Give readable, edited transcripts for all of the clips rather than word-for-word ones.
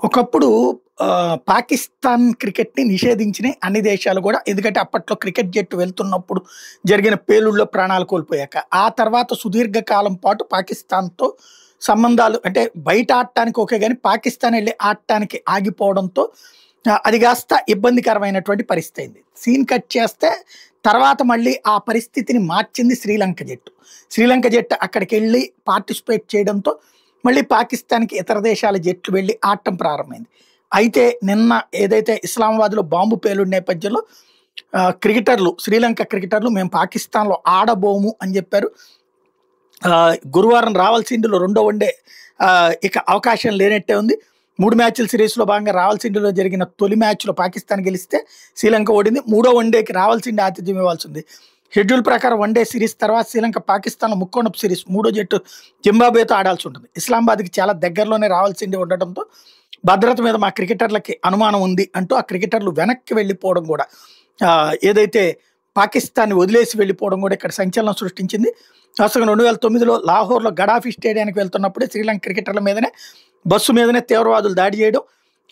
ఒకప్పుడు పాకిస్తాన్ క్రికెట్‌ని నిషేధించినయి అన్ని దేశాలు గూడా. ఎందుకంటే అప్పట్లో క్రికెట్ జట్టు వెళ్తున్నప్పుడు జరిగిన పేలుడులో ప్రాణాలు కోల్పోయాక. ఆ తర్వాత సుదీర్ఘ కాలం పాటు పాకిస్తాన్‌తో సంబంధాలు అంటే బయట ఆడటానికి ఓకే గానీ, పాకిస్తాన్ ఎళ్లి ఆడటానికి ఆగిపోవడంతో అది కాస్త ఇబ్బందికరమైనటువంటి పరిస్థితి అయింది. సీన్ కట్ చేస్తే తర్వాత మళ్ళీ ఆ పరిస్థితిని మార్చింది శ్రీలంక జట్టు. శ్రీలంక జట్టు అక్కడికెళ్ళి పార్టిసిపేట్ చేయడంతో మళ్ళీ పాకిస్తాన్‌కి ఇతర దేశాల జట్లు వెళ్లి ఆడటం ప్రారంభమైంది. అయితే నిన్న ఏదైతే ఇస్లామాబాద్‌లో బాంబు పేలుడు నేపథ్యంలో శ్రీలంక క్రికెటర్లు మేము పాకిస్తాన్‌లో ఆడబోము అని చెప్పారు. గురువారం రావాల్సిందిలో రెండో వన్‌డే ఇక అవకాశం లేనట్టే ఉంది. 3 మ్యాచ్‌ల సిరీస్‌లో భాగంగా రావాల్సిందిలో జరిగిన తొలి మ్యాచ్‌లో పాకిస్తాన్ గెలిస్తే శ్రీలంక ఓడింది. మూడో వన్‌డేకి రావాల్సింది ఆతిథ్యం ఇవ్వాల్సింది. షెడ్యూల్ ప్రకారం వన్‌డే సిరీస్ తర్వాత శ్రీలంక పాకిస్తాన్‌లో ముక్కోణపు సిరీస్ మూడో జట్టు జింబాబ్వేతో ఆడాల్సి ఉంటుంది. ఇస్లామాబాద్‌కి చాలా దగ్గరలోనే రావాల్సింది ఉండడంతో భద్రత మీద మా క్రికెటర్లకి అనుమానం ఉంది అంటూ ఆ క్రికెటర్లు వెనక్కి వెళ్ళిపోవడం కూడా ఏదైతే పాకిస్తాన్‌ని వదిలేసి వెళ్ళిపోవడం కూడా ఇక్కడ సంచలనం సృష్టించింది. వాస్తవంగా 2009లో లాహోర్‌లో గడాఫీ స్టేడియానికి వెళ్తున్నప్పుడే శ్రీలంక క్రికెటర్ల మీదనే బస్సు మీదనే తీవ్రవాదులు దాడి చేయడం,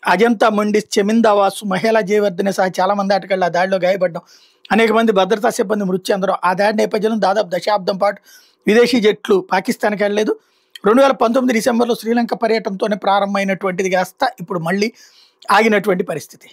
అజంతా మొండిస్, చెమిందా వాసు, మహేలా జయవర్ధనే సహా చాలా మంది ఆటగాళ్లు ఆ దాడిలో గాయపడ్డం, అనేక మంది భద్రతా సిబ్బంది మృతి చెందడం. ఆ దాడి నేపథ్యంలో దాదాపు దశాబ్దం పాటు విదేశీ జట్లు పాకిస్తాన్‌కి వెళ్ళలేదు. 2019 డిసెంబర్లో శ్రీలంక పర్యటనతోనే ప్రారంభమైనటువంటిది కాస్త ఇప్పుడు మళ్ళీ ఆగినటువంటి పరిస్థితి.